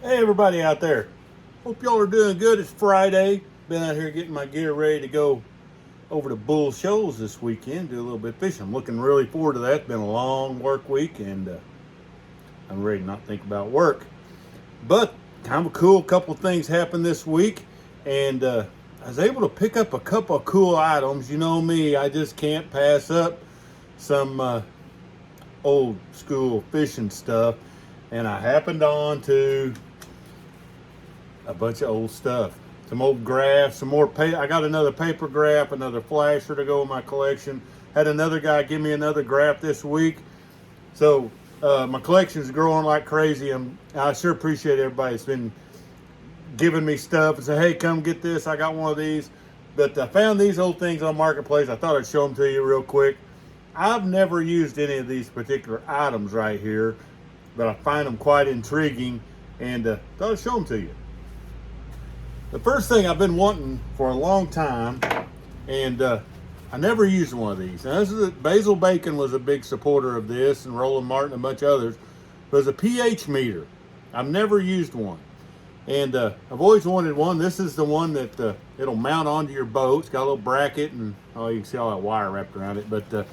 Hey everybody out there. Hope y'all are doing good. It's Friday. Been out here getting my gear ready to go over to Bull Shoals this weekend, do a little bit of fishing. I'm looking really forward to that. It's been a long work week and I'm ready to not think about work. But kind of a cool couple things happened this week and I was able to pick up a couple of cool items. You know me, I just can't pass up some old school fishing stuff. And I happened on to a bunch of old stuff. Some old graphs, some more I got another paper graph, another flasher to go in my collection. Had another guy give me another graph this week. So my collection's growing like crazy. I sure appreciate everybody that's been giving me stuff and say, hey, come get this. I got one of these. But I found these old things on Marketplace. I thought I'd show them to you real quick. I've never used any of these particular items right here, but I find them quite intriguing and thought I'd show them to you. The first thing I've been wanting for a long time, and I never used one of these. Now, Basil Bacon was a big supporter of this, and Roland Martin and a bunch of others. But it's a pH meter. I've never used one. And I've always wanted one. This is the one that it'll mount onto your boat. It's got a little bracket, and oh, you can see all that wire wrapped around it. But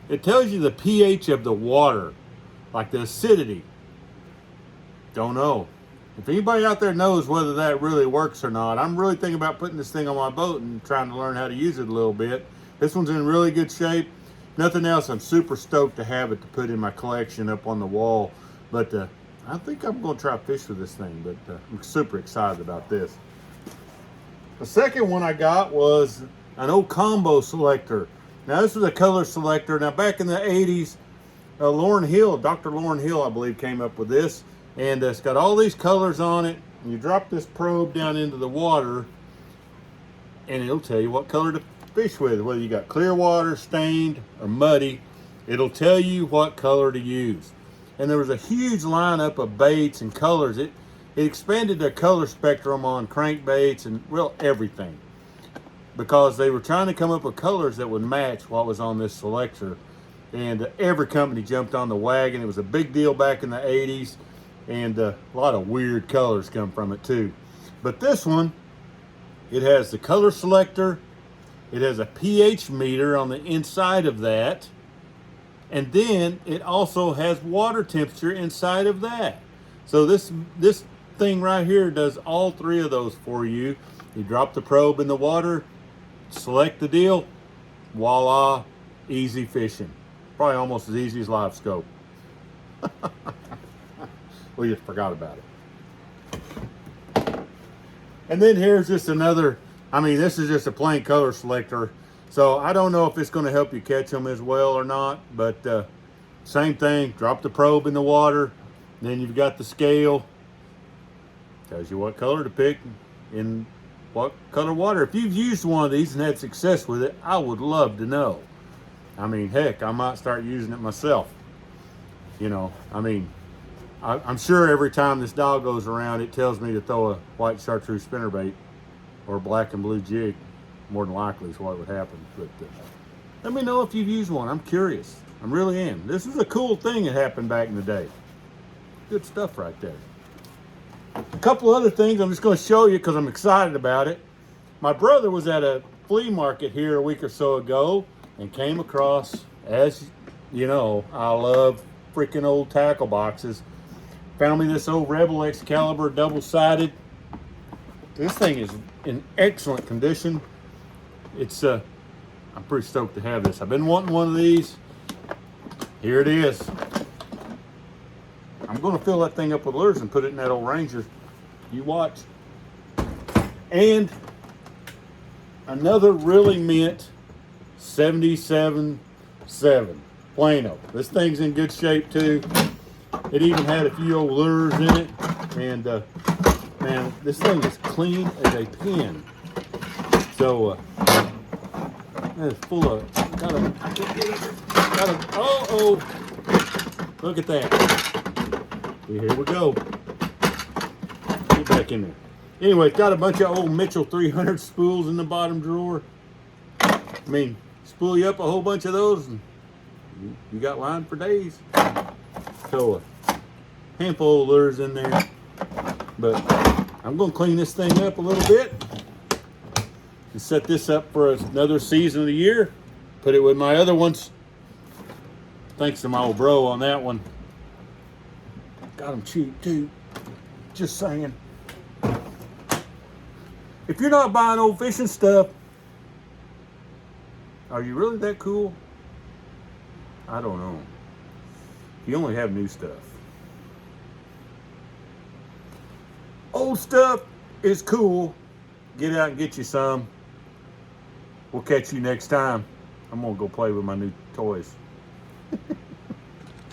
it tells you the pH of the water, like the acidity. Don't know. If anybody out there knows whether that really works or not, I'm really thinking about putting this thing on my boat and trying to learn how to use it a little bit. This one's in really good shape. Nothing else, I'm super stoked to have it to put in my collection up on the wall. But I think I'm going to try to fish with this thing, but I'm super excited about this. The second one I got was an old combo selector. Now this was a color selector. Now back in the 80s, Dr. Lauren Hill, I believe, came up with this. And it's got all these colors on it. And you drop this probe down into the water and it'll tell you what color to fish with. Whether you got clear water, stained, or muddy, it'll tell you what color to use. And there was a huge lineup of baits and colors. It expanded the color spectrum on crankbaits and real everything, because they were trying to come up with colors that would match what was on this selector. And every company jumped on the wagon. It was a big deal back in the 80s. And a lot of weird colors come from it too. But this one, it has the color selector. It has a pH meter on the inside of that. And then it also has water temperature inside of that. So this thing right here does all three of those for you. You drop the probe in the water, select the deal, voila, easy fishing. Probably almost as easy as live scope. We just forgot about it. And then here's just another, this is just a plain color selector. So I don't know if it's going to help you catch them as well or not, but same thing, drop the probe in the water, then you've got the scale. Tells you what color to pick in what color water. If you've used one of these and had success with it, I would love to know. Heck, I might start using it myself. I'm sure every time this dog goes around, it tells me to throw a white chartreuse spinnerbait or a black and blue jig. More than likely is what would happen. But let me know if you've used one. I'm curious. I really am. This is a cool thing that happened back in the day. Good stuff right there. A couple other things I'm just going to show you because I'm excited about it. My brother was at a flea market here a week or so ago and came across, as you know, I love freaking old tackle boxes. Found me this old Rebel Excalibur double-sided. This thing is in excellent condition. It's I'm pretty stoked to have this. I've been wanting one of these. Here it is. I'm going to fill that thing up with lures and put it in that old Ranger. You watch. And another really mint 77.7 Plano. This thing's in good shape too. It even had a few old lures in it, and man, this thing is clean as a pin. So it's full of look at that. Here we go. Get back in there. Anyway, it's got a bunch of old Mitchell 300 spools in the bottom drawer. Spool you up a whole bunch of those, and you got line for days. So a handful of lures in there. But I'm going to clean this thing up a little bit and set this up for another season of the year. Put it with my other ones. Thanks to my old bro on that one. Got them cheap too. Just saying. If you're not buying old fishing stuff, are you really that cool? I don't know. You only have new stuff. Old stuff is cool. Get out and get you some. We'll catch you next time. I'm going to go play with my new toys.